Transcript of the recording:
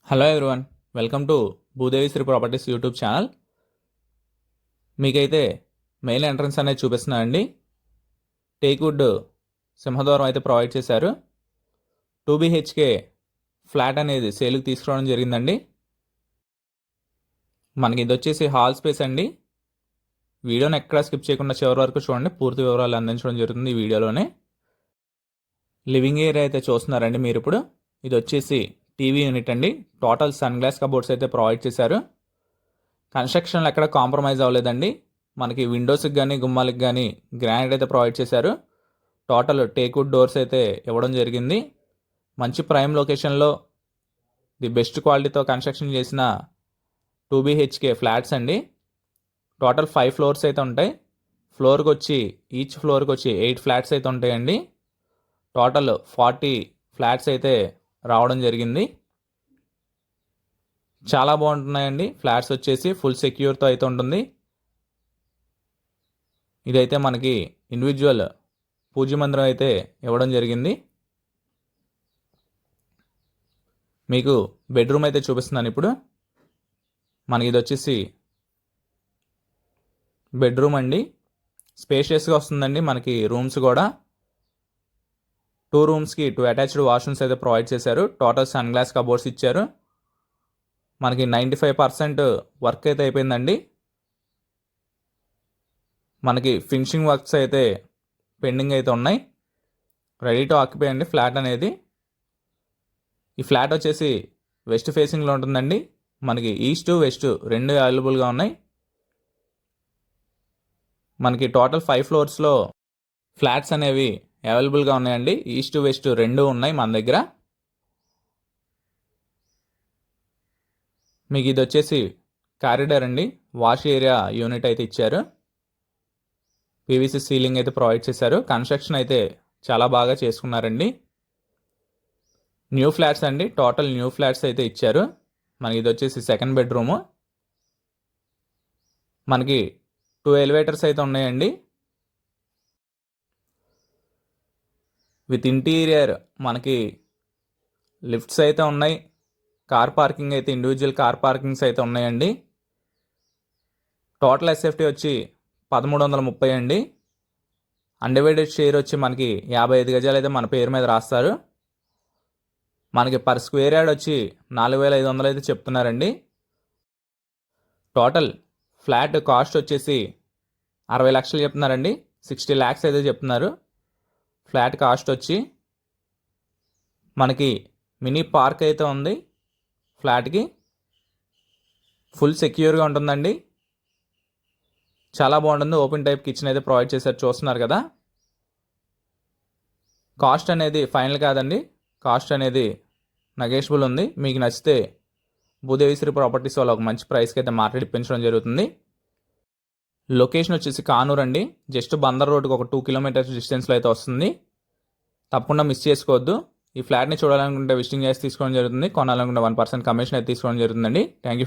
Hello everyone, welcome to Bhudevi Shri properties YouTube channel. మీకైతే main entrance అనేది చూపిస్తున్నానండి. టేక్వుడ్ సింహద్వారం అయితే ప్రొవైడ్ చేశారు. 2 BHK ఫ్లాట్ అనేది సేల్కి తీసుకురావడం జరిగిందండి. మనకి ఇది వచ్చేసి హాల్ స్పేస్ అండి. వీడియోని ఎక్కడా స్కిప్ చేయకుండా చివరి వరకు చూడండి, పూర్తి వివరాలు అందించడం జరుగుతుంది ఈ వీడియోలోనే. లివింగ్ ఏరియా అయితే చూస్తున్నారండి మీరు ఇప్పుడు. ఇది వచ్చేసి టీవీ యూనిట్ అండి. టోటల్ సన్ గ్లాస్ కబోర్డ్స్ అయితే ప్రొవైడ్ చేశారు. కన్స్ట్రక్షన్లో ఎక్కడ కాంప్రమైజ్ అవ్వలేదండి. మనకి విండోస్కి కానీ గుమ్మాలకి కానీ గ్రానైట్ అయితే ప్రొవైడ్ చేశారు. టోటల్ టేక్వుడ్ డోర్స్ అయితే ఇవ్వడం జరిగింది. మంచి ప్రైమ్ లొకేషన్లో ది బెస్ట్ క్వాలిటీతో కన్స్ట్రక్షన్ చేసిన 2 BHK ఫ్లాట్స్ అండి. టోటల్ 5 ఫ్లోర్స్ అయితే ఉంటాయి. ఈచ్ ఫ్లోర్కి వచ్చి 8 ఫ్లాట్స్ అయితే ఉంటాయండి. టోటల్ 40 ఫ్లాట్స్ అయితే రావడం జరిగింది. చాలా బాగుంటున్నాయండి. ఫ్లాట్స్ వచ్చేసి ఫుల్ సెక్యూర్తో అయితే ఉంటుంది. ఇదైతే మనకి ఇండివిజువల్ పూజ మందిరం అయితే ఇవ్వడం జరిగింది. మీకు బెడ్రూమ్ అయితే చూపిస్తున్నాను ఇప్పుడు. మనకి ఇది వచ్చేసి బెడ్రూమ్ అండి. స్పేషియస్గా వస్తుందండి. మనకి రూమ్స్ కూడా 2 రూమ్స్కి 2 అటాచ్డ్ వాష్రూమ్స్ అయితే ప్రొవైడ్ చేశారు. టోటల్ సన్ గ్లాస్ కబోర్డ్స్ ఇచ్చారు. మనకి 95% వర్క్ అయితే అయిపోయిందండి. మనకి ఫినిషింగ్ వర్క్స్ అయితే పెండింగ్ అయితే ఉన్నాయి. రెడీ టు ఆక్యుపై అండి ఫ్లాట్ అనేది. ఈ ఫ్లాట్ వచ్చేసి వెస్ట్ ఫేసింగ్లో ఉంటుందండి. మనకి ఈస్ట్ వెస్ట్ రెండు అవైలబుల్గా ఉన్నాయి. మనకి టోటల్ 5 ఫ్లోర్స్లో ఫ్లాట్స్ అనేవి అవైలబుల్గా ఉన్నాయండి. ఈస్ట్ వెస్ట్ రెండు ఉన్నాయి మన దగ్గర. మీకు ఇది వచ్చేసి కారిడార్ అండి. వాష్ ఏరియా యూనిట్ అయితే ఇచ్చారు. PVC సీలింగ్ అయితే ప్రొవైడ్ చేశారు. కన్స్ట్రక్షన్ అయితే చాలా బాగా చేసుకున్నారండి. న్యూ ఫ్లాట్స్ అండి. టోటల్ న్యూ ఫ్లాట్స్ అయితే ఇచ్చారు. మనకి ఇది వచ్చేసి సెకండ్ బెడ్రూము. మనకి 2 ఎలివేటర్స్ అయితే ఉన్నాయండి. విత్ ఇంటీరియర్ మనకి లిఫ్ట్స్ అయితే ఉన్నాయి. కార్ పార్కింగ్ అయితే ఇండివిజువల్ కార్ పార్కింగ్స్ అయితే ఉన్నాయండి. టోటల్ SFT వచ్చి 1330 అండి. అన్డివైడెడ్ షేర్ వచ్చి మనకి 55 గజాలు అయితే మన పేరు మీద రాస్తారు. మనకి పర్ స్క్వేర్ యార్డ్ వచ్చి 4500 అయితే చెప్తున్నారండి. టోటల్ ఫ్లాట్ కాస్ట్ వచ్చేసి 60 లక్షలు చెప్తున్నారండి. 60 lakhs అయితే చెప్తున్నారు. ఫ్లాట్ కాస్ట్ వచ్చి మనకి మినీ పార్క్ అయితే ఉంది. ఫ్లాట్కి ఫుల్ సెక్యూర్గా ఉంటుందండి. చాలా బాగుంటుంది. ఓపెన్ టైప్ కిచెన్ అయితే ప్రొవైడ్ చేశారు, చూస్తున్నారు కదా. కాస్ట్ అనేది ఫైనల్ కాదండి. కాస్ట్ అనేది నెగోషియబుల్ ఉంది. మీకు నచ్చితే భూదేవి శ్రీ ప్రాపర్టీస్ వాళ్ళు ఒక మంచి ప్రైస్కి అయితే మార్కెట్ ఇప్పించడం జరుగుతుంది. లొకేషన్ వచ్చేసి కానూరు అండి. జస్ట్ బందర్ రోడ్కి ఒక 2 kilometers డిస్టెన్స్లో అయితే వస్తుంది. తప్పకుండా మిస్ చేసుకోవద్దు. ఈ ఫ్లాట్ని చూడాలనుకుంటే విజిటింగ్ చేసి తీసుకోవడం జరుగుతుంది. కొనాలనుకుంటే 1% కమిషన్ అయితే తీసుకోవడం జరుగుతుందండి. Thank you.